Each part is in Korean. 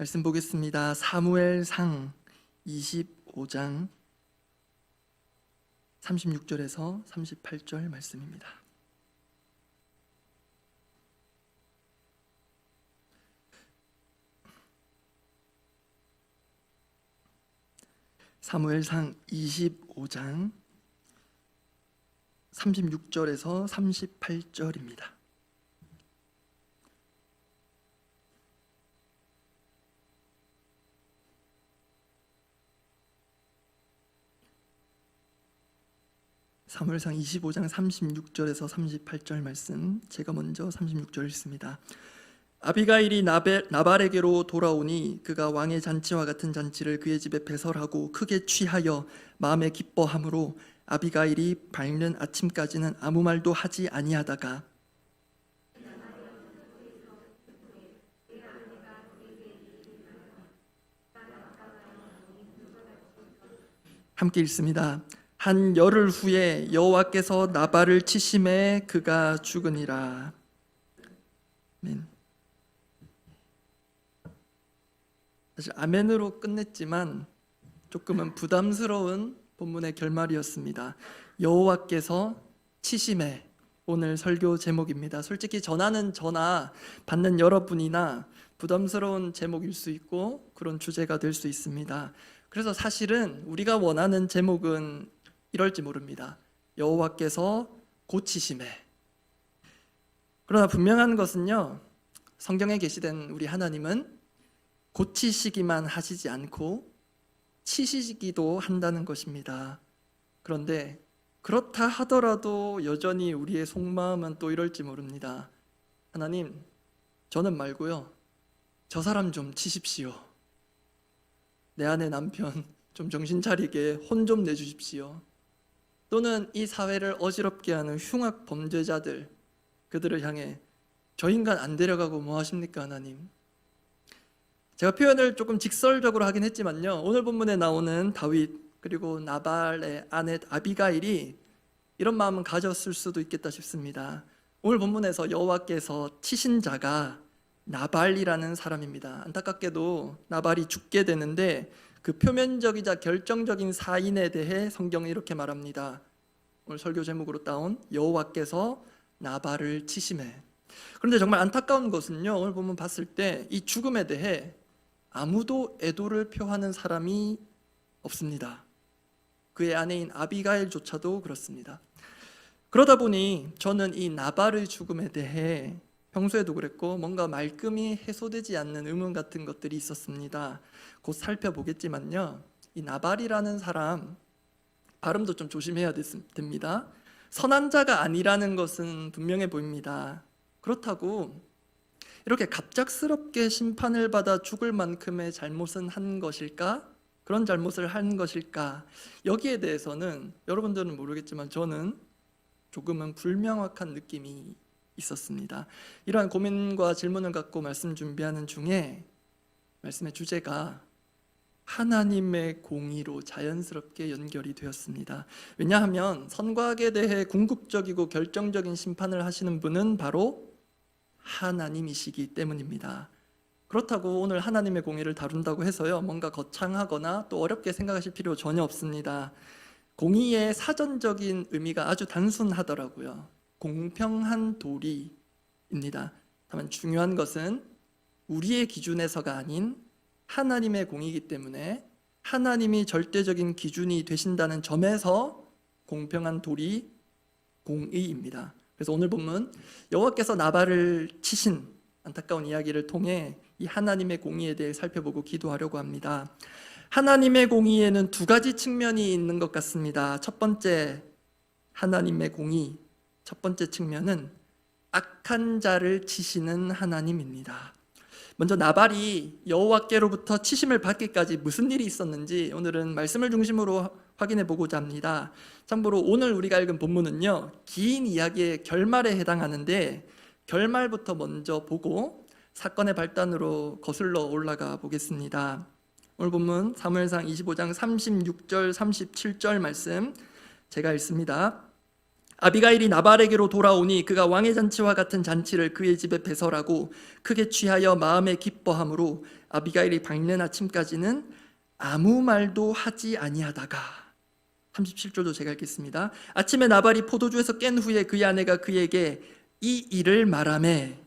말씀 보겠습니다. 사무엘상 25장 36절에서 38절 말씀입니다. 사무엘상 25장 36절에서 38절입니다. 사무엘상 25장 36절에서 38절 말씀, 제가 먼저 36절 읽습니다. 아비가일이 나발에게로 돌아오니 그가 왕의 잔치와 같은 잔치를 그의 집에 배설하고 크게 취하여 마음에 기뻐함으로 아비가일이 밝는 아침까지는 아무 말도 하지 아니하다가 함께 읽습니다. 한 열흘 후에 여호와께서 나발을 치심에 그가 죽으니라. 아멘. 사실 아멘으로 끝냈지만 조금은 부담스러운 본문의 결말이었습니다. 여호와께서 치심에, 오늘 설교 제목입니다. 솔직히 전하는 저나 받는 여러분이나 부담스러운 제목일 수 있고 그런 주제가 될 수 있습니다. 그래서 사실은 우리가 원하는 제목은 이럴지 모릅니다. 여호와께서 고치심에. 그러나 분명한 것은요, 성경에 계시된 우리 하나님은 고치시기만 하시지 않고 치시기도 한다는 것입니다. 그런데 그렇다 하더라도 여전히 우리의 속마음은 또 이럴지 모릅니다. 하나님, 저는 말고요, 저 사람 좀 치십시오. 내 아내 남편 좀 정신 차리게 혼 좀 내주십시오. 또는 이 사회를 어지럽게 하는 흉악 범죄자들, 그들을 향해 저 인간 안 데려가고 뭐 하십니까 하나님? 제가 표현을 조금 직설적으로 하긴 했지만요, 오늘 본문에 나오는 다윗 그리고 나발의 아내 아비가일이 이런 마음은 가졌을 수도 있겠다 싶습니다. 오늘 본문에서 여호와께서 치신 자가 나발이라는 사람입니다. 안타깝게도 나발이 죽게 되는데 그 표면적이자 결정적인 사인에 대해 성경은 이렇게 말합니다. 오늘 설교 제목으로 따온 여호와께서 나발을 치심에. 그런데 정말 안타까운 것은요, 오늘 본문 봤을 때 이 죽음에 대해 아무도 애도를 표하는 사람이 없습니다. 그의 아내인 아비가일조차도 그렇습니다. 그러다 보니 저는 이 나발의 죽음에 대해 평소에도 그랬고 뭔가 말끔히 해소되지 않는 의문 같은 것들이 있었습니다. 곧 살펴보겠지만요, 이 나발이라는 사람 발음도 좀 조심해야 됩니다. 선한 자가 아니라는 것은 분명해 보입니다. 그렇다고 이렇게 갑작스럽게 심판을 받아 죽을 만큼의 잘못은 한 것일까? 그런 잘못을 한 것일까? 여기에 대해서는 여러분들은 모르겠지만 저는 조금은 불명확한 느낌이 있었습니다. 이러한 고민과 질문을 갖고 말씀 준비하는 중에 말씀의 주제가 하나님의 공의로 자연스럽게 연결이 되었습니다. 왜냐하면 선과 악에 대해 궁극적이고 결정적인 심판을 하시는 분은 바로 하나님이시기 때문입니다. 그렇다고 오늘 하나님의 공의를 다룬다고 해서요, 뭔가 거창하거나 또 어렵게 생각하실 필요 전혀 없습니다. 공의의 사전적인 의미가 아주 단순하더라고요. 공평한 도리입니다. 다만 중요한 것은 우리의 기준에서가 아닌 하나님의 공의이기 때문에 하나님이 절대적인 기준이 되신다는 점에서 공평한 도리, 공의입니다. 그래서 오늘 본문 여호와께서 나발을 치신 안타까운 이야기를 통해 이 하나님의 공의에 대해 살펴보고 기도하려고 합니다. 하나님의 공의에는 두 가지 측면이 있는 것 같습니다. 첫 번째, 하나님의 공의, 첫 번째 측면은 악한 자를 치시는 하나님입니다. 먼저 나발이 여호와께로부터 치심을 받기까지 무슨 일이 있었는지 오늘은 말씀을 중심으로 확인해 보고자 합니다. 참고로 오늘 우리가 읽은 본문은요, 긴 이야기의 결말에 해당하는데 결말부터 먼저 보고 사건의 발단으로 거슬러 올라가 보겠습니다. 오늘 본문 사무엘상 25장 36절 37절 말씀 제가 읽습니다. 아비가일이 나발에게로 돌아오니 그가 왕의 잔치와 같은 잔치를 그의 집에 배설하고 크게 취하여 마음에 기뻐함으로 아비가일이 밝는 아침까지는 아무 말도 하지 아니하다가 37절도 제가 읽겠습니다. 아침에 나발이 포도주에서 깬 후에 그의 아내가 그에게 이 일을 말하매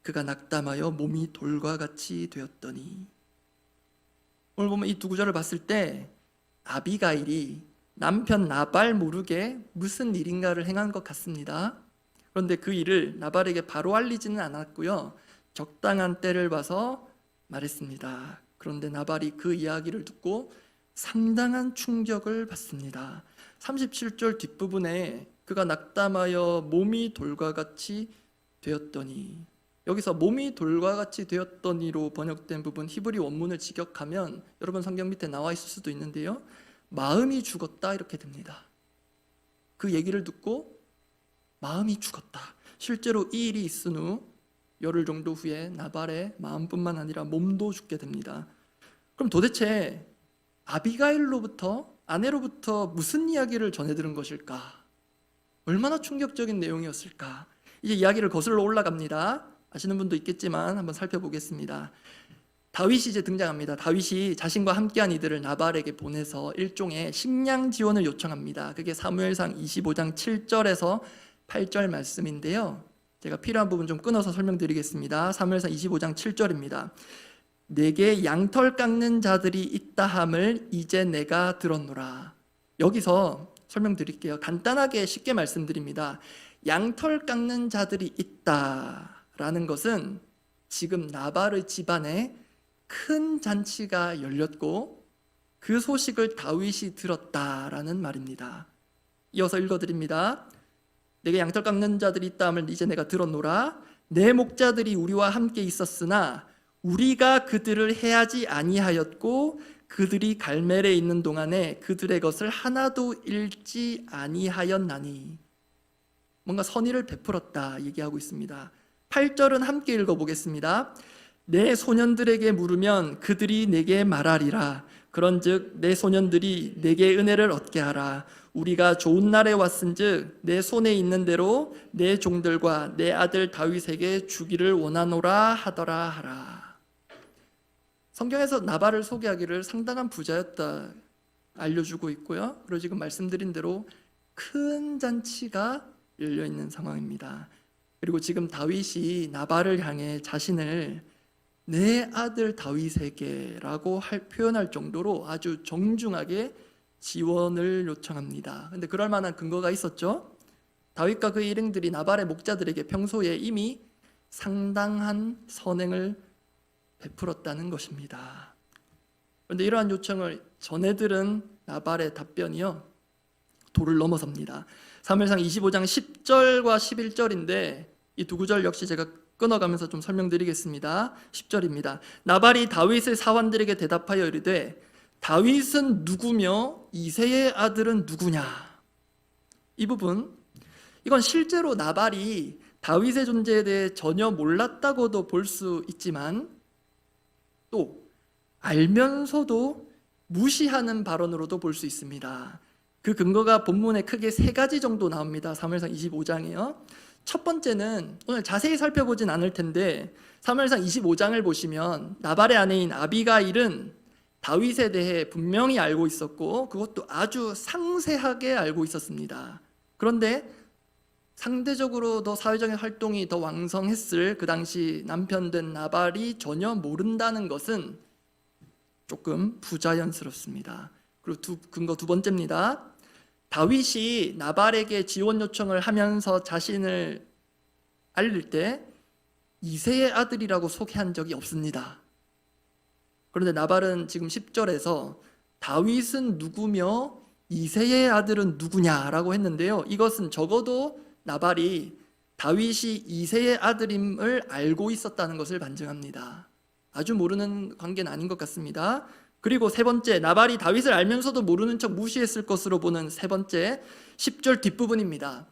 그가 낙담하여 몸이 돌과 같이 되었더니. 오늘 보면 이 두 구절을 봤을 때 아비가일이 남편 나발 모르게 무슨 일인가를 행한 것 같습니다. 그런데 그 일을 나발에게 바로 알리지는 않았고요, 적당한 때를 봐서 말했습니다. 그런데 나발이 그 이야기를 듣고 상당한 충격을 받습니다. 37절 뒷부분에 그가 낙담하여 몸이 돌과 같이 되었더니, 여기서 몸이 돌과 같이 되었더니로 번역된 부분 히브리 원문을 직역하면 여러분 성경 밑에 나와 있을 수도 있는데요, 마음이 죽었다 이렇게 됩니다. 그 얘기를 듣고 마음이 죽었다. 실제로 이 일이 있은 후 열흘 정도 후에 나발의 마음뿐만 아니라 몸도 죽게 됩니다. 그럼 도대체 아비가일로부터, 아내로부터 무슨 이야기를 전해 들은 것일까? 얼마나 충격적인 내용이었을까? 이제 이야기를 거슬러 올라갑니다. 아시는 분도 있겠지만 한번 살펴보겠습니다. 다윗이 이제 등장합니다. 다윗이 자신과 함께한 이들을 나발에게 보내서 일종의 식량 지원을 요청합니다. 그게 사무엘상 25장 7절에서 8절 말씀인데요, 제가 필요한 부분 좀 끊어서 설명드리겠습니다. 사무엘상 25장 7절입니다. 내게 양털 깎는 자들이 있다 함을 이제 내가 들었노라. 여기서 설명드릴게요. 간단하게 쉽게 말씀드립니다. 양털 깎는 자들이 있다라는 것은 지금 나발의 집안에 큰 잔치가 열렸고 그 소식을 다윗이 들었다라는 말입니다. 이어서 읽어드립니다. 내게 양털 깎는 자들이 있다 함을 이제 내가 들었노라. 내 목자들이 우리와 함께 있었으나 우리가 그들을 해하지 아니하였고 그들이 갈멜에 있는 동안에 그들의 것을 하나도 잃지 아니하였나니. 뭔가 선의를 베풀었다 얘기하고 있습니다. 8절은 함께 읽어보겠습니다. 내 소년들에게 물으면 그들이 내게 말하리라. 그런즉 내 소년들이 내게 은혜를 얻게 하라. 우리가 좋은 날에 왔은즉 내 손에 있는 대로 내 종들과 내 아들 다윗에게 주기를 원하노라 하더라 하라. 성경에서 나발을 소개하기를 상당한 부자였다 알려주고 있고요, 그리고 지금 말씀드린 대로 큰 잔치가 열려있는 상황입니다. 그리고 지금 다윗이 나발을 향해 자신을 내 아들 다윗에게라고 표현할 정도로 아주 정중하게 지원을 요청합니다. 그런데 그럴 만한 근거가 있었죠. 다윗과 그의 일행들이 나발의 목자들에게 평소에 이미 상당한 선행을 베풀었다는 것입니다. 그런데 이러한 요청을 전해 들은 나발의 답변이요, 도를 넘어섭니다. 사무엘상 25장 10절과 11절인데 이 두 구절 역시 제가 끊어가면서 좀 설명드리겠습니다. 10절입니다. 나발이 다윗의 사환들에게 대답하여 이르되 다윗은 누구며 이새의 아들은 누구냐. 이 부분, 이건 실제로 나발이 다윗의 존재에 대해 전혀 몰랐다고도 볼 수 있지만 또 알면서도 무시하는 발언으로도 볼 수 있습니다. 그 근거가 본문에 크게 세 가지 정도 나옵니다. 사무엘상 25장이요. 첫 번째는 오늘 자세히 살펴보진 않을 텐데 사무엘상 25장을 보시면 나발의 아내인 아비가일은 다윗에 대해 분명히 알고 있었고 그것도 아주 상세하게 알고 있었습니다. 그런데 상대적으로 더 사회적인 활동이 더 왕성했을 그 당시 남편 된 나발이 전혀 모른다는 것은 조금 부자연스럽습니다. 그리고 근거 두 번째입니다. 다윗이 나발에게 지원 요청을 하면서 자신을 알릴 때 이새의 아들이라고 소개한 적이 없습니다. 그런데 나발은 지금 10절에서 다윗은 누구며 이새의 아들은 누구냐라고 했는데요, 이것은 적어도 나발이 다윗이 이새의 아들임을 알고 있었다는 것을 반증합니다. 아주 모르는 관계는 아닌 것 같습니다. 그리고 세 번째, 나발이 다윗을 알면서도 모르는 척 무시했을 것으로 보는 세 번째, 10절 뒷부분입니다.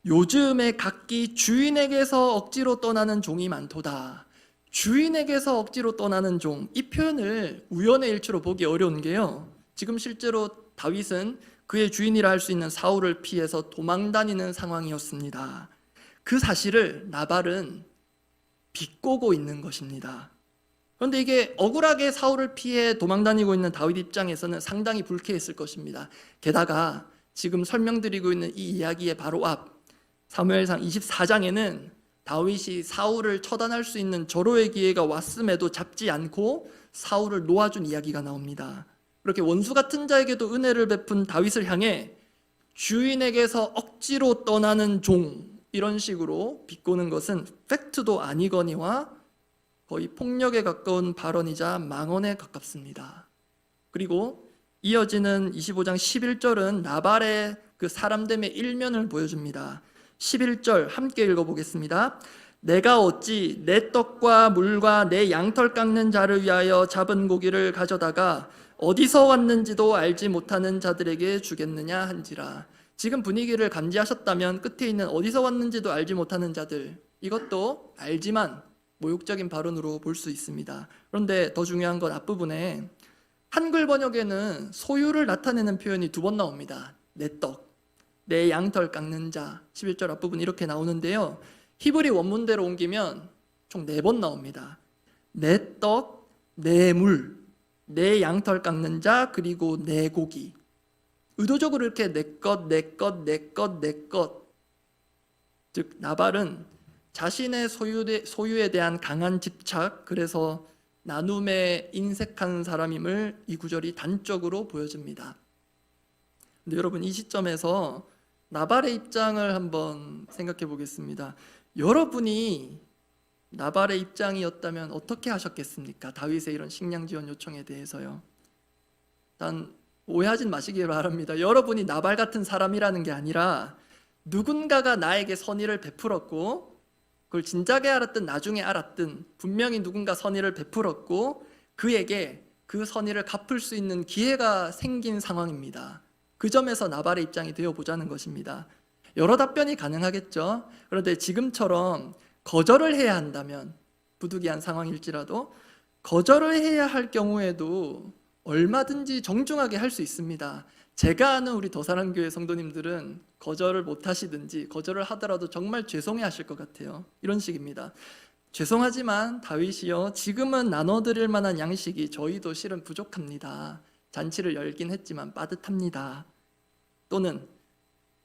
요즘에 각기 주인에게서 억지로 떠나는 종이 많도다. 주인에게서 억지로 떠나는 종, 이 표현을 우연의 일치로 보기 어려운 게요, 지금 실제로 다윗은 그의 주인이라 할 수 있는 사울을 피해서 도망다니는 상황이었습니다. 그 사실을 나발은 비꼬고 있는 것입니다. 그런데 이게 억울하게 사울을 피해 도망다니고 있는 다윗 입장에서는 상당히 불쾌했을 것입니다. 게다가 지금 설명드리고 있는 이 이야기의 바로 앞 사무엘상 24장에는 다윗이 사울을 처단할 수 있는 절호의 기회가 왔음에도 잡지 않고 사울을 놓아준 이야기가 나옵니다. 그렇게 원수 같은 자에게도 은혜를 베푼 다윗을 향해 주인에게서 억지로 떠나는 종, 이런 식으로 비꼬는 것은 팩트도 아니거니와 거의 폭력에 가까운 발언이자 망언에 가깝습니다. 그리고 이어지는 25장 11절은 나발의 그 사람됨의 일면을 보여줍니다. 11절 함께 읽어보겠습니다. 내가 어찌 내 떡과 물과 내 양털 깎는 자를 위하여 잡은 고기를 가져다가 어디서 왔는지도 알지 못하는 자들에게 주겠느냐 한지라. 지금 분위기를 감지하셨다면 끝에 있는 어디서 왔는지도 알지 못하는 자들, 이것도 알지만 모욕적인 발언으로 볼 수 있습니다. 그런데 더 중요한 건 앞부분에 한글 번역에는 소유를 나타내는 표현이 2번 나옵니다. 내 떡, 내 양털 깎는 자. 11절 앞부분 이렇게 나오는데요, 히브리 원문대로 옮기면 총 4번 나옵니다. 내 떡, 내 물, 내 양털 깎는 자, 그리고 내 고기. 의도적으로 이렇게 내 것, 내 것, 내 것, 내 것. 즉 나발은 자신의 소유에 대한 강한 집착, 그래서 나눔에 인색한 사람임을 이 구절이 단적으로 보여줍니다. 근데 여러분, 이 시점에서 나발의 입장을 한번 생각해 보겠습니다. 여러분이 나발의 입장이었다면 어떻게 하셨겠습니까? 다윗의 이런 식량 지원 요청에 대해서요. 단 오해하진 마시기 바랍니다. 여러분이 나발 같은 사람이라는 게 아니라 누군가가 나에게 선의를 베풀었고, 그걸 진작에 알았든 나중에 알았든 분명히 누군가 선의를 베풀었고 그에게 그 선의를 갚을 수 있는 기회가 생긴 상황입니다. 그 점에서 나발의 입장이 되어보자는 것입니다. 여러 답변이 가능하겠죠. 그런데 지금처럼 거절을 해야 한다면, 부득이한 상황일지라도 거절을 해야 할 경우에도 얼마든지 정중하게 할 수 있습니다. 제가 아는 우리 더사랑교회 성도님들은 거절을 못 하시든지 거절을 하더라도 정말 죄송해 하실 것 같아요. 이런 식입니다. 죄송하지만 다윗이요, 지금은 나눠드릴 만한 양식이 저희도 실은 부족합니다. 잔치를 열긴 했지만 빠듯합니다. 또는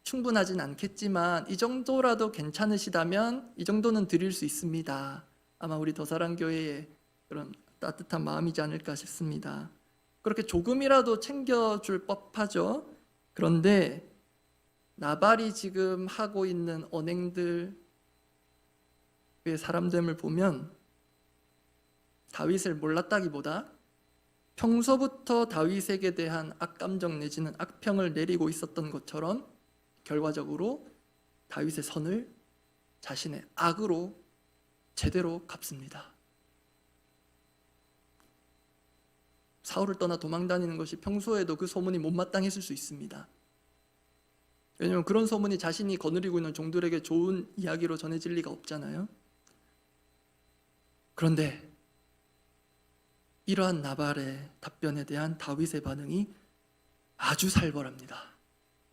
충분하진 않겠지만 이 정도라도 괜찮으시다면 이 정도는 드릴 수 있습니다. 아마 우리 더사랑교회의 그런 따뜻한 마음이지 않을까 싶습니다. 그렇게 조금이라도 챙겨줄 법하죠. 그런데 나발이 지금 하고 있는 언행들의 사람됨을 보면 다윗을 몰랐다기보다 평소부터 다윗에게 대한 악감정 내지는 악평을 내리고 있었던 것처럼 결과적으로 다윗의 선을 자신의 악으로 제대로 갚습니다. 사울을 떠나 도망다니는 것이 평소에도 그 소문이 못마땅했을 수 있습니다. 왜냐하면 그런 소문이 자신이 거느리고 있는 종들에게 좋은 이야기로 전해질 리가 없잖아요. 그런데 이러한 나발의 답변에 대한 다윗의 반응이 아주 살벌합니다.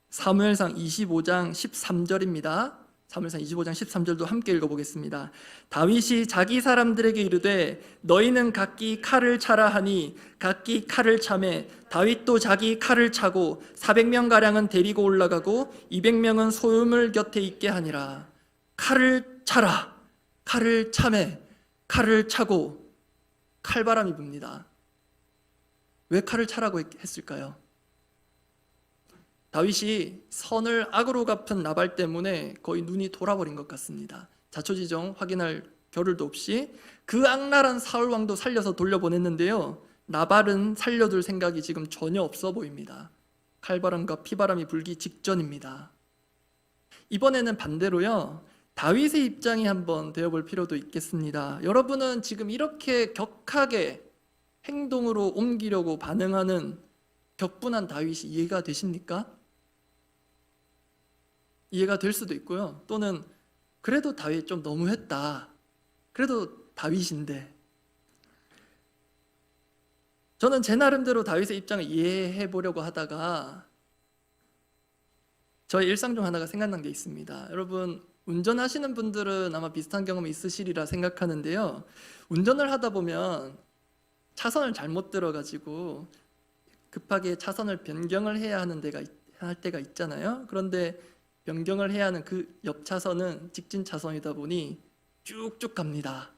사무엘상 25장 13절입니다. 사무엘상 25장 13절도 함께 읽어보겠습니다. 다윗이 자기 사람들에게 이르되 너희는 각기 칼을 차라 하니 각기 칼을 차매 다윗도 자기 칼을 차고 400명가량은 데리고 올라가고 200명은 소유물 곁에 있게 하니라. 칼을 차라, 칼을 차매, 칼을 차고. 칼바람이 붑니다. 왜 칼을 차라고 했을까요? 다윗이 선을 악으로 갚은 나발 때문에 거의 눈이 돌아버린 것 같습니다. 자초지종 확인할 겨를도 없이 그 악랄한 사울 왕도 살려서 돌려보냈는데요, 나발은 살려둘 생각이 지금 전혀 없어 보입니다. 칼바람과 피바람이 불기 직전입니다. 이번에는 반대로요, 다윗의 입장이 한번 되어볼 필요도 있겠습니다. 여러분은 지금 이렇게 격하게 행동으로 옮기려고 반응하는 격분한 다윗이 이해가 되십니까? 이해가 될 수도 있고요. 또는 그래도 다윗 좀 너무했다. 그래도 다윗인데. 저는 제 나름대로 다윗의 입장을 이해해 보려고 하다가 저의 일상 중 하나가 생각난 게 있습니다. 여러분, 운전하시는 분들은 아마 비슷한 경험이 있으시리라 생각하는데요. 운전을 하다 보면 차선을 잘못 들어가지고 급하게 차선을 변경을 해야 하는 할 때가 있잖아요. 그런데 변경을 해야 하는 그 옆 차선은 직진 차선이다 보니 쭉쭉 갑니다.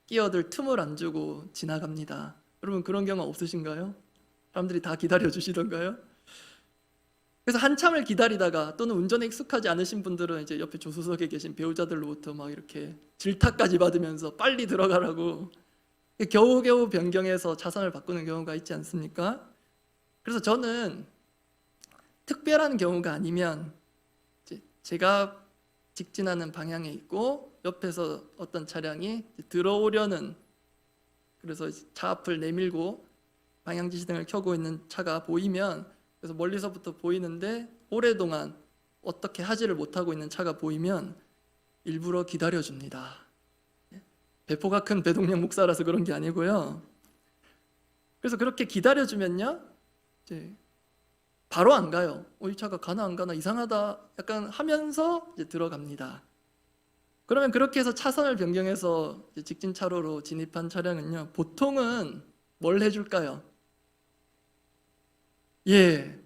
끼어들 틈을 안 주고 지나갑니다. 여러분, 그런 경험 없으신가요? 사람들이 다 기다려 주시던가요? 그래서 한참을 기다리다가, 또는 운전에 익숙하지 않으신 분들은 이제 옆에 조수석에 계신 배우자들로부터 막 이렇게 질타까지 받으면서 빨리 들어가라고 겨우겨우 변경해서 차선을 바꾸는 경우가 있지 않습니까? 그래서 저는 특별한 경우가 아니면 제가 직진하는 방향에 있고 옆에서 어떤 차량이 들어오려는, 그래서 차 앞을 내밀고 방향지시등을 켜고 있는 차가 보이면, 그래서 멀리서부터 보이는데 오랫동안 어떻게 하지를 못하고 있는 차가 보이면 일부러 기다려줍니다. 배포가 큰 배동영 목사라서 그런 게 아니고요. 그래서 그렇게 기다려주면요, 이제 바로 안 가요. 이 차가 가나 안 가나 이상하다 약간 하면서 이제 들어갑니다. 그러면 그렇게 해서 차선을 변경해서 직진 차로로 진입한 차량은요, 보통은 뭘 해줄까요? 예,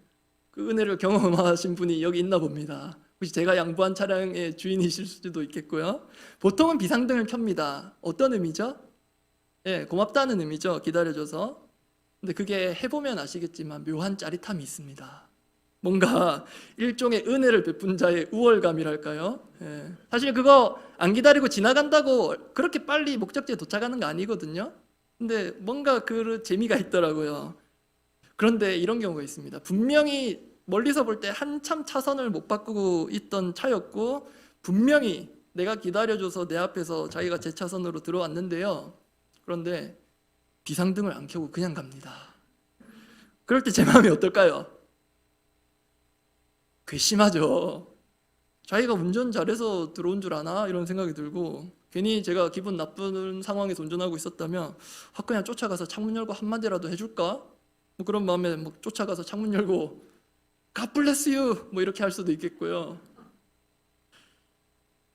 그 은혜를 경험하신 분이 여기 있나 봅니다. 혹시 제가 양보한 차량의 주인이실 수도 있겠고요. 보통은 비상등을 켭니다. 어떤 의미죠? 예, 고맙다는 의미죠. 기다려줘서. 근데 그게 해보면 아시겠지만 묘한 짜릿함이 있습니다. 뭔가 일종의 은혜를 베푼 자의 우월감이랄까요? 예. 사실 그거 안 기다리고 지나간다고 그렇게 빨리 목적지에 도착하는 거 아니거든요. 근데 뭔가 그 재미가 있더라고요. 그런데 이런 경우가 있습니다. 분명히 멀리서 볼 때 한참 차선을 못 바꾸고 있던 차였고, 분명히 내가 기다려줘서 내 앞에서 자기가 제 차선으로 들어왔는데요. 그런데 비상등을 안 켜고 그냥 갑니다. 그럴 때 제 마음이 어떨까요? 괘씸하죠. 자기가 운전 잘해서 들어온 줄 아나? 이런 생각이 들고, 괜히 제가 기분 나쁜 상황에서 운전하고 있었다면 그냥 쫓아가서 창문 열고 한마디라도 해줄까? 뭐 그런 마음에 막 쫓아가서 창문 열고 God bless you 뭐 이렇게 할 수도 있겠고요.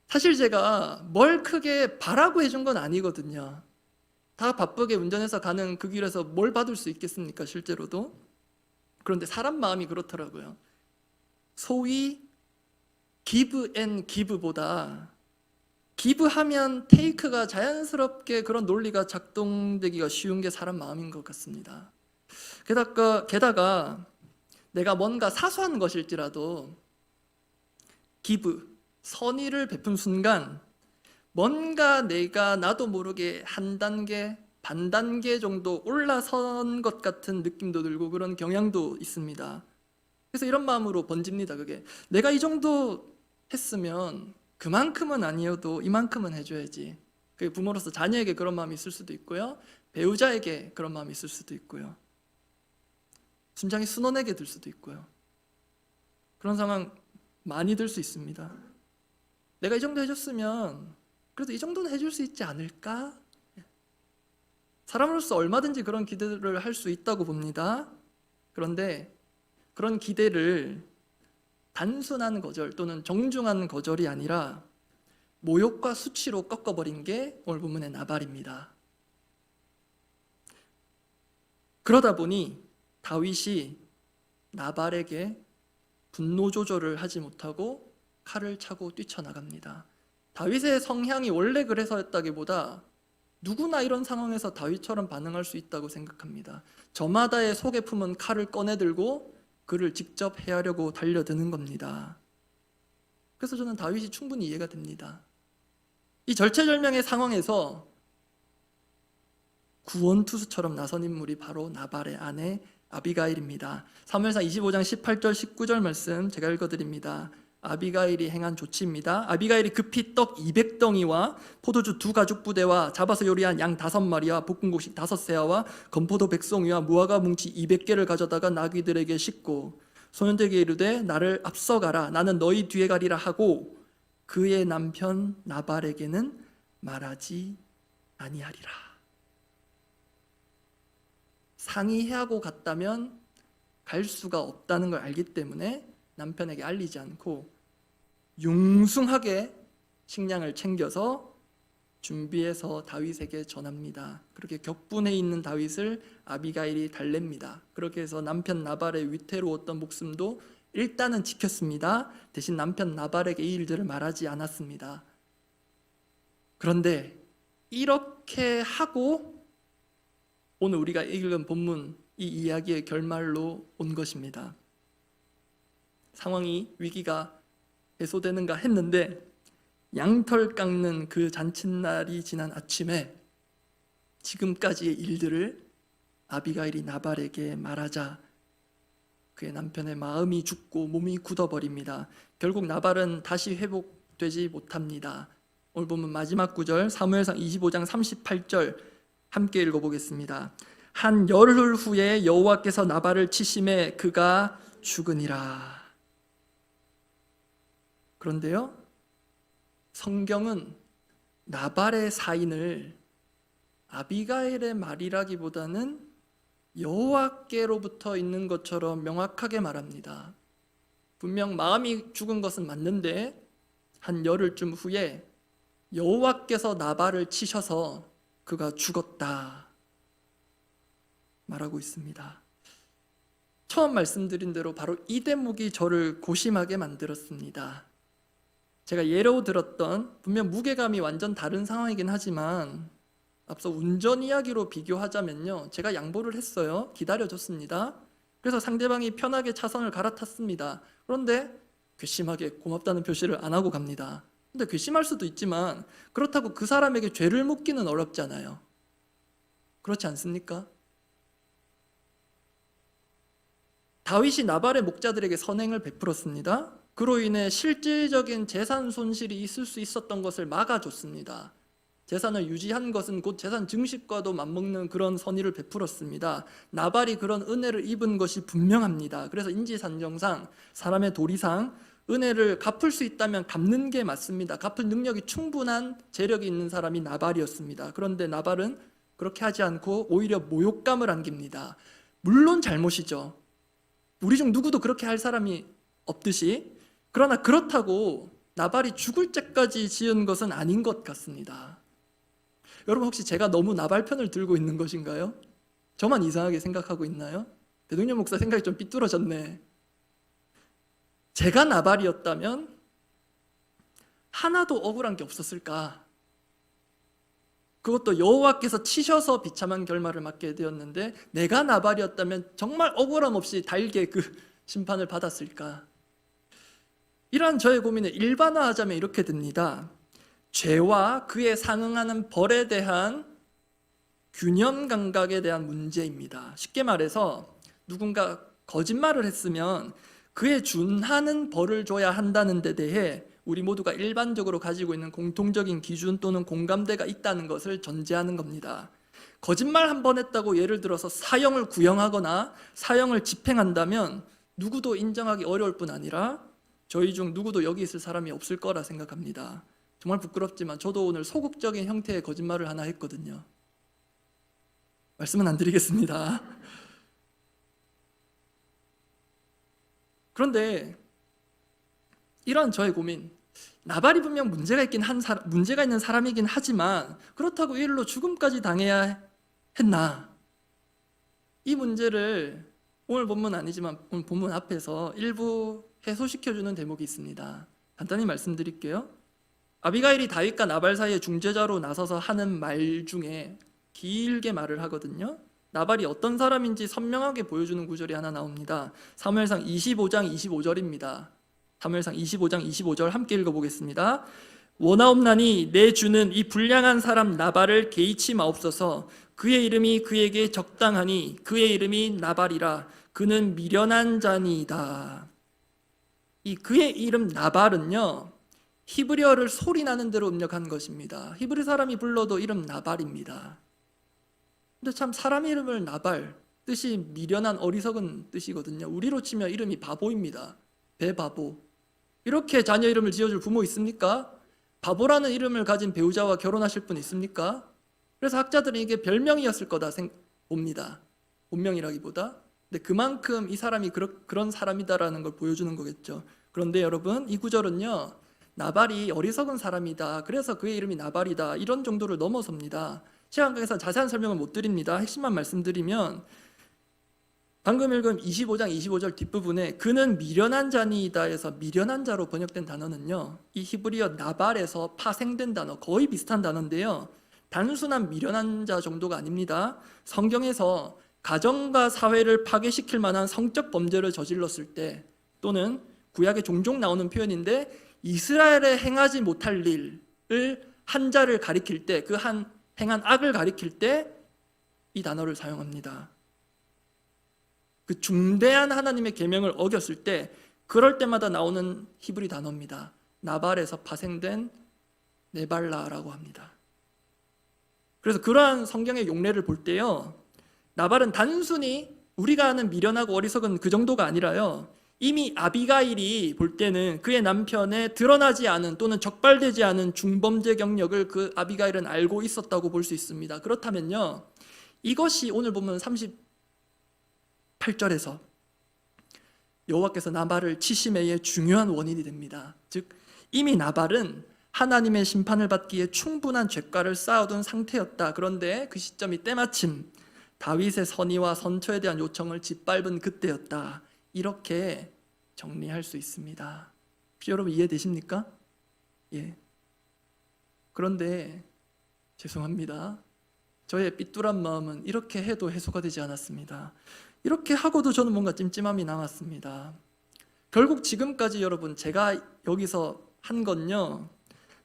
사실 제가 뭘 크게 바라고 해준 건 아니거든요. 다 바쁘게 운전해서 가는 그 길에서 뭘 받을 수 있겠습니까, 실제로도? 그런데 사람 마음이 그렇더라고요. 소위 give and give보다 기브하면 테이크가 자연스럽게 그런 논리가 작동되기가 쉬운 게 사람 마음인 것 같습니다. 게다가 내가 뭔가 사소한 것일지라도 기브, 선의를 베푼 순간 뭔가 내가 나도 모르게 한 단계, 반 단계 정도 올라선 것 같은 느낌도 들고 그런 경향도 있습니다. 그래서 이런 마음으로 번집니다. 그게 내가 이 정도 했으면 그만큼은 아니어도 이만큼은 해줘야지. 그 부모로서 자녀에게 그런 마음이 있을 수도 있고요, 배우자에게 그런 마음이 있을 수도 있고요, 순장이 순원에게 들 수도 있고요. 그런 상황 많이 들 수 있습니다. 내가 이 정도 해줬으면 그래도 이 정도는 해줄 수 있지 않을까? 사람으로서 얼마든지 그런 기대를 할 수 있다고 봅니다. 그런데 그런 기대를 단순한 거절 또는 정중한 거절이 아니라 모욕과 수치로 꺾어버린 게 오늘 본문의 나발입니다. 그러다 보니 다윗이 나발에게 분노 조절을 하지 못하고 칼을 차고 뛰쳐나갑니다. 다윗의 성향이 원래 그래서였다기보다 누구나 이런 상황에서 다윗처럼 반응할 수 있다고 생각합니다. 저마다의 속에 품은 칼을 꺼내들고 그를 직접 해하려고 달려드는 겁니다. 그래서 저는 다윗이 충분히 이해가 됩니다. 이 절체절명의 상황에서 구원투수처럼 나선 인물이 바로 나발의 아내 아비가일입니다. 사무엘상 25장 18절 19절 말씀 제가 읽어드립니다. 아비가일이 행한 조치입니다. 아비가일이 급히 떡 200덩이와 포도주 2가죽 부대와 잡아서 요리한 양 5마리와 볶은 곡식 5세아와 건포도 100송이와 무화과 뭉치 200개를 가져다가 나귀들에게 싣고 소년들에게 이르되 나를 앞서가라, 나는 너희 뒤에 가리라 하고 그의 남편 나발에게는 말하지 아니하리라. 상의하고 갔다면 갈 수가 없다는 걸 알기 때문에 남편에게 알리지 않고 융숭하게 식량을 챙겨서 준비해서 다윗에게 전합니다. 그렇게 격분해 있는 다윗을 아비가일이 달랩니다. 그렇게 해서 남편 나발의 위태로웠던 목숨도 일단은 지켰습니다. 대신 남편 나발에게 이 일들을 말하지 않았습니다. 그런데 이렇게 하고 오늘 우리가 읽은 본문 이 이야기의 결말로 온 것입니다. 상황이 위기가 해소되는가 했는데 양털 깎는 그 잔칫날이 지난 아침에 지금까지의 일들을 아비가일이 나발에게 말하자 그의 남편의 마음이 죽고 몸이 굳어버립니다. 결국 나발은 다시 회복되지 못합니다. 오늘 보면 마지막 구절 사무엘상 25장 38절 함께 읽어보겠습니다. 한 열흘 후에 여호와께서 나발을 치심에 그가 죽으니라. 그런데요, 성경은 나발의 사인을 아비가일의 말이라기보다는 여호와께로부터 있는 것처럼 명확하게 말합니다. 분명 마음이 죽은 것은 맞는데 한 열흘쯤 후에 여호와께서 나발을 치셔서 그가 죽었다 말하고 있습니다. 처음 말씀드린 대로 바로 이 대목이 저를 고심하게 만들었습니다. 제가 예로 들었던 분명 무게감이 완전 다른 상황이긴 하지만 앞서 운전 이야기로 비교하자면요, 제가 양보를 했어요. 기다려줬습니다. 그래서 상대방이 편하게 차선을 갈아탔습니다. 그런데 괘씸하게 고맙다는 표시를 안 하고 갑니다. 근데 괘씸할 수도 있지만 그렇다고 그 사람에게 죄를 묻기는 어렵잖아요. 그렇지 않습니까? 다윗이 나발의 목자들에게 선행을 베풀었습니다. 그로 인해 실질적인 재산 손실이 있을 수 있었던 것을 막아줬습니다. 재산을 유지한 것은 곧 재산 증식과도 맞먹는 그런 선의를 베풀었습니다. 나발이 그런 은혜를 입은 것이 분명합니다. 그래서 인지산정상 사람의 도리상 은혜를 갚을 수 있다면 갚는 게 맞습니다. 갚을 능력이 충분한 재력이 있는 사람이 나발이었습니다. 그런데 나발은 그렇게 하지 않고 오히려 모욕감을 안깁니다. 물론 잘못이죠. 우리 중 누구도 그렇게 할 사람이 없듯이. 그러나 그렇다고 나발이 죽을 죄까지 지은 것은 아닌 것 같습니다. 여러분, 혹시 제가 너무 나발 편을 들고 있는 것인가요? 저만 이상하게 생각하고 있나요? 배동현 목사 생각이 좀 삐뚤어졌네. 제가 나발이었다면 하나도 억울한 게 없었을까? 그것도 여호와께서 치셔서 비참한 결말을 맞게 되었는데 내가 나발이었다면 정말 억울함 없이 달게 그 심판을 받았을까? 이러한 저의 고민을 일반화하자면 이렇게 됩니다. 죄와 그에 상응하는 벌에 대한 균형 감각에 대한 문제입니다. 쉽게 말해서 누군가 거짓말을 했으면 그에 준하는 벌을 줘야 한다는 데 대해 우리 모두가 일반적으로 가지고 있는 공통적인 기준 또는 공감대가 있다는 것을 전제하는 겁니다. 거짓말 한 번 했다고 예를 들어서 사형을 구형하거나 사형을 집행한다면 누구도 인정하기 어려울 뿐 아니라 저희 중 누구도 여기 있을 사람이 없을 거라 생각합니다. 정말 부끄럽지만 저도 오늘 소극적인 형태의 거짓말을 하나 했거든요. 말씀은 안 드리겠습니다. 그런데 이런 저의 고민, 나발이 분명 문제가 있는 사람이긴 하지만 그렇다고 이 일로 죽음까지 당해야 했나? 이 문제를 오늘 본문 아니지만 오늘 본문 앞에서 일부 해소시켜주는 대목이 있습니다. 간단히 말씀드릴게요. 아비가일이 다윗과 나발 사이의 중재자로 나서서 하는 말 중에 길게 말을 하거든요. 나발이 어떤 사람인지 선명하게 보여주는 구절이 하나 나옵니다. 사무엘상 25장 25절입니다. 사무엘상 25장 25절 함께 읽어보겠습니다. 원하옵나니 내 주는 이 불량한 사람 나발을 개의치 마옵소서. 그의 이름이 그에게 적당하니 그의 이름이 나발이라. 그는 미련한 자니이다. 이 그의 이름 나발은요, 히브리어를 소리나는 대로 음력한 것입니다. 히브리 사람이 불러도 이름 나발입니다. 근데 참 사람 이름을 나발, 뜻이 미련한 어리석은 뜻이거든요. 우리로 치면 이름이 바보입니다. 배바보. 이렇게 자녀 이름을 지어줄 부모 있습니까? 바보라는 이름을 가진 배우자와 결혼하실 분 있습니까? 그래서 학자들은 이게 별명이었을 거다 봅니다. 본명이라기보다. 근데 그만큼 이 사람이 그런 사람이다라는 걸 보여주는 거겠죠. 그런데 여러분, 이 구절은요, 나발이 어리석은 사람이다, 그래서 그의 이름이 나발이다, 이런 정도를 넘어섭니다. 시간 관계상 자세한 설명을 못 드립니다. 핵심만 말씀드리면, 방금 읽은 25장 25절 뒷부분에 그는 미련한 자니이다에서 미련한 자로 번역된 단어는요, 이 히브리어 나발에서 파생된 단어, 거의 비슷한 단어인데요, 단순한 미련한 자 정도가 아닙니다. 성경에서 가정과 사회를 파괴시킬 만한 성적 범죄를 저질렀을 때, 또는 구약에 종종 나오는 표현인데, 이스라엘에 행하지 못할 일을 한 자를 가리킬 때, 그 행한 악을 가리킬 때 이 단어를 사용합니다. 그 중대한 하나님의 계명을 어겼을 때, 그럴 때마다 나오는 히브리 단어입니다. 나발에서 파생된 네발라라고 합니다. 그래서 그러한 성경의 용례를 볼 때요, 나발은 단순히 우리가 아는 미련하고 어리석은 그 정도가 아니라요, 이미 아비가일이 볼 때는 그의 남편의 드러나지 않은 또는 적발되지 않은 중범죄 경력을 그 아비가일은 알고 있었다고 볼 수 있습니다. 그렇다면요, 이것이 오늘 보면 38절에서 여호와께서 나발을 치심의 중요한 원인이 됩니다. 즉, 이미 나발은 하나님의 심판을 받기에 충분한 죄가를 쌓아둔 상태였다. 그런데 그 시점이 때마침 다윗의 선의와 선처에 대한 요청을 짓밟은 그때였다. 이렇게 정리할 수 있습니다. 혹시 여러분 이해되십니까? 예. 그런데 죄송합니다. 저의 삐뚤한 마음은 이렇게 해도 해소가 되지 않았습니다. 이렇게 하고도 저는 뭔가 찜찜함이 남았습니다. 결국 지금까지 여러분, 제가 여기서 한 건요,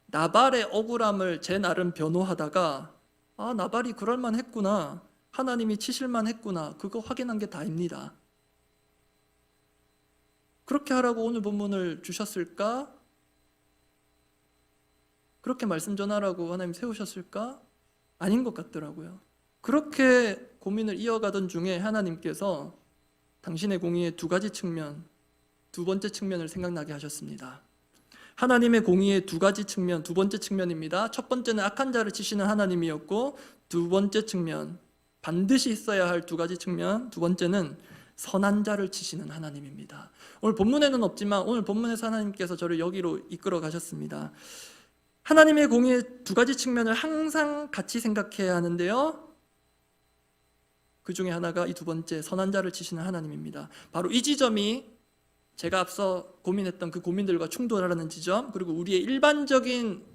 나발의 억울함을 제 나름 변호하다가, 아, 나발이 그럴만 했구나, 하나님이 치실만 했구나, 그거 확인한 게 다입니다. 그렇게 하라고 오늘 본문을 주셨을까? 그렇게 말씀 전하라고 하나님 세우셨을까? 아닌 것 같더라고요. 그렇게 고민을 이어가던 중에 하나님께서 당신의 공의의 두 가지 측면, 두 번째 측면을 생각나게 하셨습니다. 하나님의 공의의 두 가지 측면, 두 번째 측면입니다. 첫 번째는 악한 자를 치시는 하나님이었고, 두 번째 측면, 반드시 있어야 할 두 가지 측면, 두 번째는 선한 자를 치시는 하나님입니다. 오늘 본문에는 없지만 오늘 본문에서 하나님께서 저를 여기로 이끌어 가셨습니다. 하나님의 공의의 두 가지 측면을 항상 같이 생각해야 하는데요, 그 중에 하나가 이 두 번째, 선한 자를 치시는 하나님입니다. 바로 이 지점이 제가 앞서 고민했던 그 고민들과 충돌하는 지점, 그리고 우리의 일반적인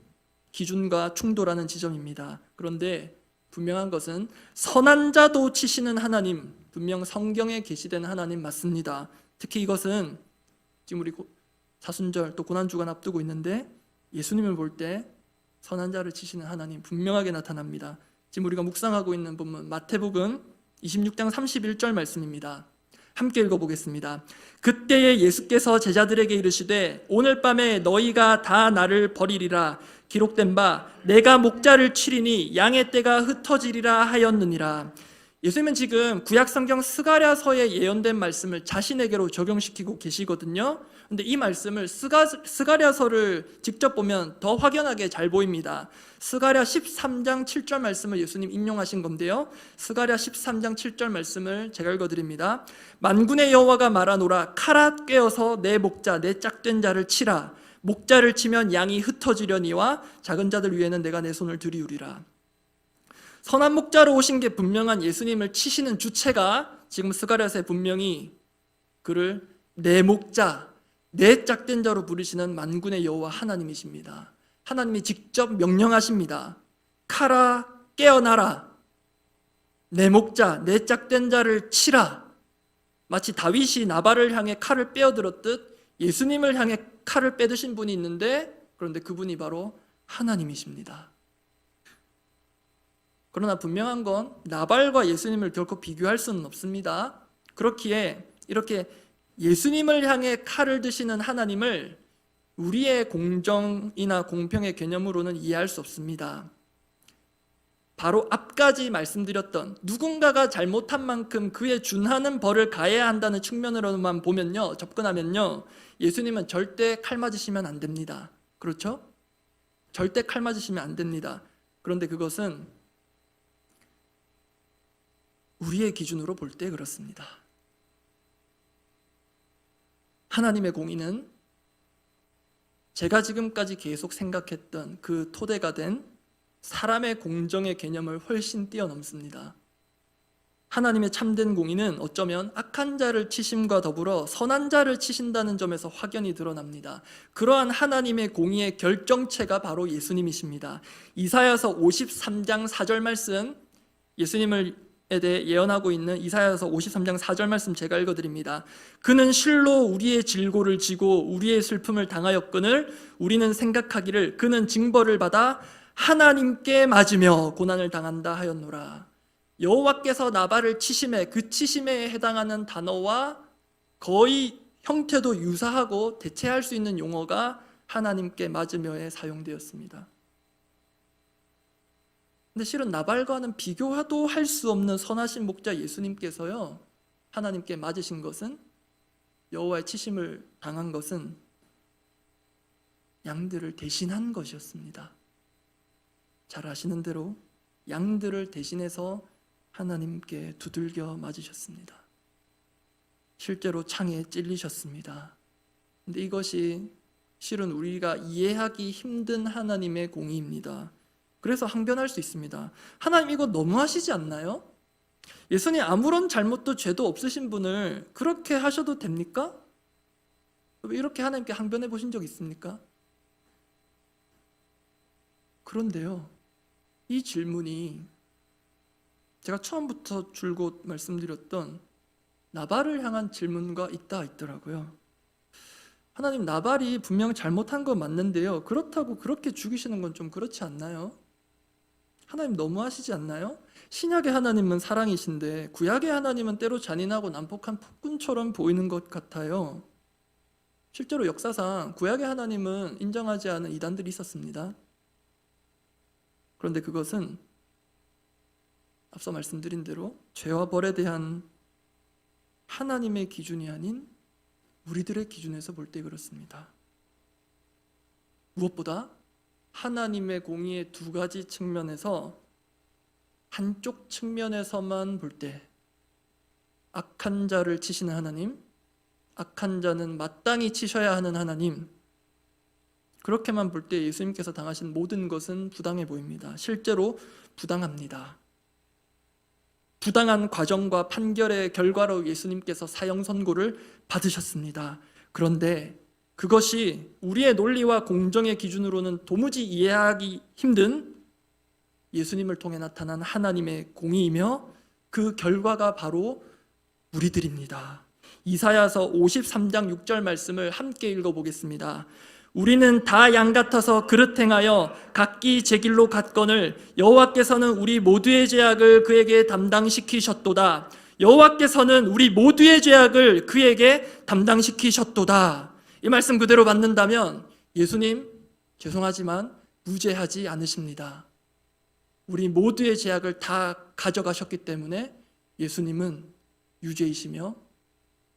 기준과 충돌하는 지점입니다. 그런데 분명한 것은 선한 자도 치시는 하나님, 분명 성경에 계시된 하나님 맞습니다. 특히 이것은 지금 우리 사순절 또 고난주간 앞두고 있는데, 예수님을 볼 때 선한 자를 치시는 하나님 분명하게 나타납니다. 지금 우리가 묵상하고 있는 본문 마태복음 26장 31절 말씀입니다. 함께 읽어보겠습니다. 그때에 예수께서 제자들에게 이르시되 오늘 밤에 너희가 다 나를 버리리라. 기록된 바 내가 목자를 치리니 양의 떼가 흩어지리라 하였느니라. 예수님은 지금 구약성경 스가랴서에 예언된 말씀을 자신에게로 적용시키고 계시거든요. 근데 이 말씀을 스가랴서를 직접 보면 더 확연하게 잘 보입니다. 스가랴 13장 7절 말씀을 예수님 인용하신 건데요, 스가랴 13장 7절 말씀을 제가 읽어드립니다. 만군의 여호와가 말하노라. 칼아 꿰어서 내 목자 내 짝된 자를 치라. 목자를 치면 양이 흩어지려니와 작은 자들 위에는 내가 내 손을 들이우리라. 선한 목자로 오신 게 분명한 예수님을 치시는 주체가 지금 스가랴서에 분명히 그를 내 목자, 내 짝된 자로 부르시는 만군의 여호와 하나님이십니다. 하나님이 직접 명령하십니다. 칼아 깨어나라. 내 목자, 내 짝된 자를 치라. 마치 다윗이 나발을 향해 칼을 빼어들었듯 예수님을 향해 칼을 빼드신 분이 있는데, 그런데 그분이 바로 하나님이십니다. 그러나 분명한 건 나발과 예수님을 결코 비교할 수는 없습니다. 그렇기에 이렇게 예수님을 향해 칼을 드시는 하나님을 우리의 공정이나 공평의 개념으로는 이해할 수 없습니다. 바로 앞까지 말씀드렸던 누군가가 잘못한 만큼 그에 준하는 벌을 가해야 한다는 측면으로만 보면요, 접근하면요, 예수님은 절대 칼 맞으시면 안 됩니다. 그렇죠? 절대 칼 맞으시면 안 됩니다. 그런데 그것은 우리의 기준으로 볼 때 그렇습니다. 하나님의 공의는 제가 지금까지 계속 생각했던 그 토대가 된 사람의 공정의 개념을 훨씬 뛰어넘습니다. 하나님의 참된 공의는 어쩌면 악한 자를 치심과 더불어 선한 자를 치신다는 점에서 확연히 드러납니다. 그러한 하나님의 공의의 결정체가 바로 예수님이십니다. 이사야서 53장 4절 말씀, 예수님에 대해 예언하고 있는 이사야서 53장 4절 말씀 제가 읽어드립니다. 그는 실로 우리의 질고를 지고 우리의 슬픔을 당하였거늘 우리는 생각하기를 그는 징벌을 받아 하나님께 맞으며 고난을 당한다 하였노라. 여호와께서 나발을 치심에, 그 치심에 해당하는 단어와 거의 형태도 유사하고 대체할 수 있는 용어가 하나님께 맞으며에 사용되었습니다. 근데 실은 나발과는 비교도 할 수 없는 선하신 목자 예수님께서요, 하나님께 맞으신 것은, 여호와의 치심을 당한 것은 양들을 대신한 것이었습니다. 잘 아시는 대로 양들을 대신해서 하나님께 두들겨 맞으셨습니다. 실제로 창에 찔리셨습니다. 근데 이것이 실은 우리가 이해하기 힘든 하나님의 공의입니다. 그래서 항변할 수 있습니다. 하나님 이거 너무하시지 않나요? 예수님 아무런 잘못도 죄도 없으신 분을 그렇게 하셔도 됩니까? 이렇게 하나님께 항변해 보신 적 있습니까? 그런데요, 이 질문이 제가 처음부터 줄곧 말씀드렸던 나발을 향한 질문과 있더라고요. 하나님, 나발이 분명 잘못한 건 맞는데요, 그렇다고 그렇게 죽이시는 건 좀 그렇지 않나요? 하나님 너무하시지 않나요? 신약의 하나님은 사랑이신데 구약의 하나님은 때로 잔인하고 난폭한 폭군처럼 보이는 것 같아요. 실제로 역사상 구약의 하나님은 인정하지 않은 이단들이 있었습니다. 그런데 그것은 앞서 말씀드린 대로 죄와 벌에 대한 하나님의 기준이 아닌 우리들의 기준에서 볼 때 그렇습니다. 무엇보다 하나님의 공의의 두 가지 측면에서 한쪽 측면에서만 볼 때 악한 자를 치시는 하나님, 악한 자는 마땅히 치셔야 하는 하나님, 그렇게만 볼 때 예수님께서 당하신 모든 것은 부당해 보입니다. 실제로 부당합니다. 부당한 과정과 판결의 결과로 예수님께서 사형 선고를 받으셨습니다. 그런데 그것이 우리의 논리와 공정의 기준으로는 도무지 이해하기 힘든 예수님을 통해 나타난 하나님의 공의이며 그 결과가 바로 우리들입니다. 이사야서 53장 6절 말씀을 함께 읽어보겠습니다. 우리는 다 양 같아서 그릇 행하여 각기 제 길로 갔거늘 여호와께서는 우리 모두의 죄악을 그에게 담당시키셨도다. 여호와께서는 우리 모두의 죄악을 그에게 담당시키셨도다. 이 말씀 그대로 받는다면 예수님 죄송하지만 무죄하지 않으십니다. 우리 모두의 죄악을 다 가져가셨기 때문에 예수님은 유죄이시며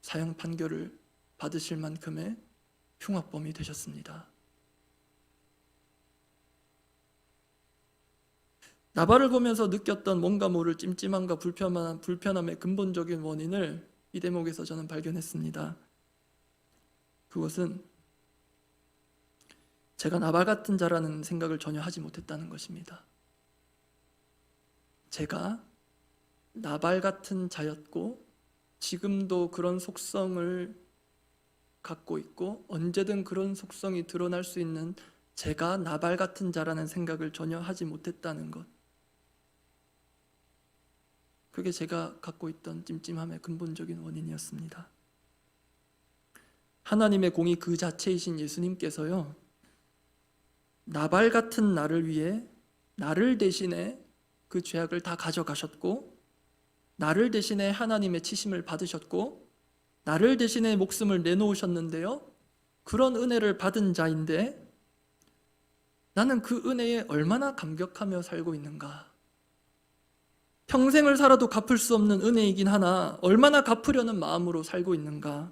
사형 판결을 받으실 만큼의 흉악범이 되셨습니다. 나발을 보면서 느꼈던 뭔가 모를 찜찜함과 불편함의 근본적인 원인을 이 대목에서 저는 발견했습니다. 그것은 제가 나발 같은 자라는 생각을 전혀 하지 못했다는 것입니다. 제가 나발 같은 자였고 지금도 그런 속성을 갖고 있고 언제든 그런 속성이 드러날 수 있는 제가 나발 같은 자라는 생각을 전혀 하지 못했다는 것, 그게 제가 갖고 있던 찜찜함의 근본적인 원인이었습니다. 하나님의 공의 그 자체이신 예수님께서요, 나발 같은 나를 위해 나를 대신해 그 죄악을 다 가져가셨고 나를 대신해 하나님의 치심을 받으셨고 나를 대신해 목숨을 내놓으셨는데요, 그런 은혜를 받은 자인데 나는 그 은혜에 얼마나 감격하며 살고 있는가. 평생을 살아도 갚을 수 없는 은혜이긴 하나 얼마나 갚으려는 마음으로 살고 있는가.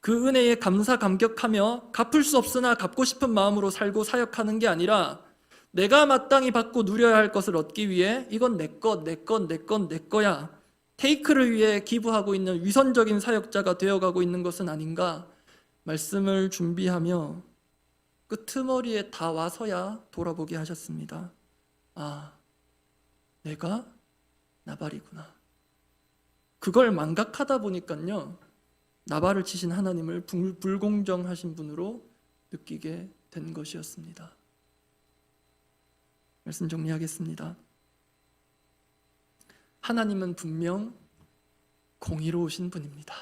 그 은혜에 감사 감격하며 갚을 수 없으나 갚고 싶은 마음으로 살고 사역하는 게 아니라 내가 마땅히 받고 누려야 할 것을 얻기 위해 이건 내 것, 내 것, 내 것, 내 거야, 테이크를 위해 기부하고 있는 위선적인 사역자가 되어가고 있는 것은 아닌가. 말씀을 준비하며 끄트머리에 다 와서야 돌아보게 하셨습니다. 아, 내가 나발이구나. 그걸 망각하다 보니까요, 나발을 치신 하나님을 불공정하신 분으로 느끼게 된 것이었습니다. 말씀 정리하겠습니다. 하나님은 분명 공의로우신 분입니다.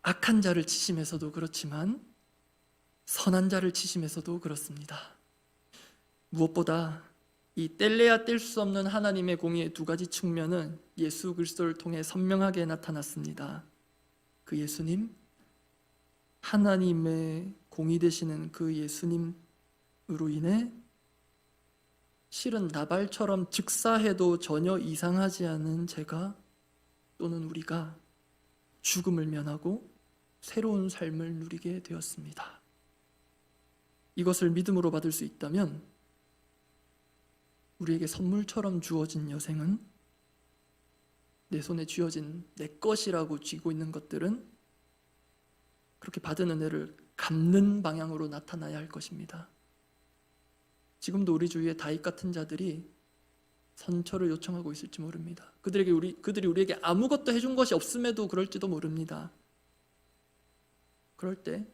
악한 자를 치심에서도 그렇지만 선한 자를 치심에서도 그렇습니다. 무엇보다 이 뗄래야 뗄 수 없는 하나님의 공의의 두 가지 측면은 예수 그리스도를 통해 선명하게 나타났습니다. 그 예수님, 하나님의 공의 되시는 그 예수님으로 인해 실은 나발처럼 즉사해도 전혀 이상하지 않은 제가 또는 우리가 죽음을 면하고 새로운 삶을 누리게 되었습니다. 이것을 믿음으로 받을 수 있다면 우리에게 선물처럼 주어진 여생은, 내 손에 쥐어진 내 것이라고 쥐고 있는 것들은 그렇게 받은 은혜를 갚는 방향으로 나타나야 할 것입니다. 지금도 우리 주위에 다윗 같은 자들이 선처를 요청하고 있을지 모릅니다. 그들이 우리에게 아무것도 해준 것이 없음에도 그럴지도 모릅니다. 그럴 때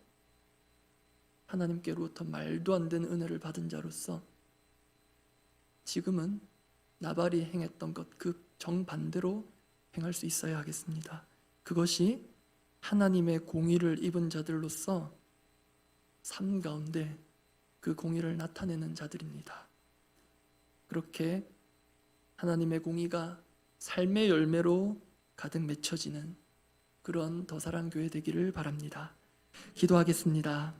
하나님께로부터 말도 안 되는 은혜를 받은 자로서 지금은 나발이 행했던 것 그 정반대로 행할 수 있어야 하겠습니다. 그것이 하나님의 공의를 입은 자들로서 삶 가운데 그 공의를 나타내는 자들입니다. 그렇게 하나님의 공의가 삶의 열매로 가득 맺혀지는 그런 더사랑교회 되기를 바랍니다. 기도하겠습니다.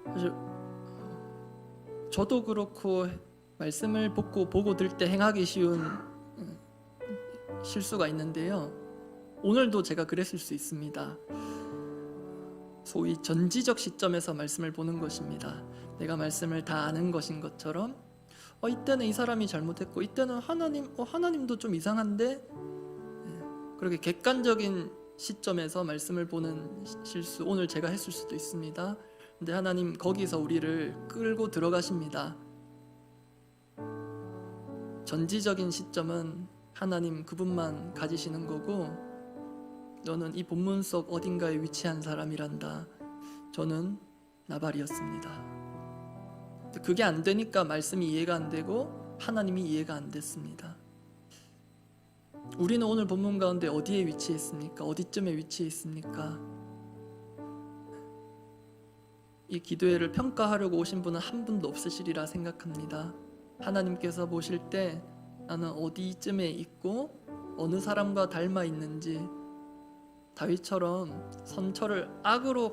사실 저도 그렇고 말씀을 보고 들 때 행하기 쉬운 실수가 있는데요, 오늘도 제가 그랬을 수 있습니다. 소위 전지적 시점에서 말씀을 보는 것입니다. 내가 말씀을 다 아는 것인 것처럼 이때는 이 사람이 잘못했고 이때는 하나님도 좀 이상한데, 그렇게 객관적인 시점에서 말씀을 보는 실수, 오늘 제가 했을 수도 있습니다. 근데 하나님 거기서 우리를 끌고 들어가십니다. 전지적인 시점은 하나님 그분만 가지시는 거고, 너는 이 본문 속 어딘가에 위치한 사람이란다. 저는 나발이었습니다. 그게 안 되니까 말씀이 이해가 안 되고 하나님이 이해가 안 됐습니다. 우리는 오늘 본문 가운데 어디에 위치했습니까? 어디쯤에 위치했습니까? 이 기도회를 평가하려고 오신 분은 한 분도 없으시리라 생각합니다. 하나님께서 보실 때 나는 어디쯤에 있고 어느 사람과 닮아 있는지, 다윗처럼 선처를 악으로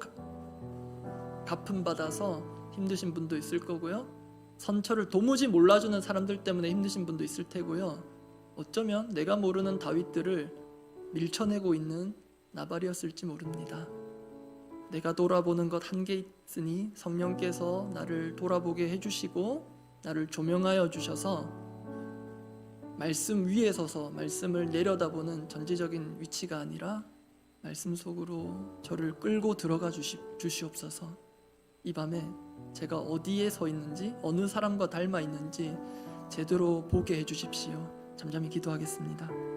갚음받아서 힘드신 분도 있을 거고요, 선처를 도무지 몰라주는 사람들 때문에 힘드신 분도 있을 테고요, 어쩌면 내가 모르는 다윗들을 밀쳐내고 있는 나발이었을지 모릅니다. 내가 돌아보는 것 한계 있으니 성령께서 나를 돌아보게 해주시고 나를 조명하여 주셔서 말씀 위에 서서 말씀을 내려다보는 전지적인 위치가 아니라 말씀 속으로 저를 끌고 들어가 주시옵소서. 이 밤에 제가 어디에 서 있는지, 어느 사람과 닮아 있는지 제대로 보게 해주십시오. 잠잠히 기도하겠습니다.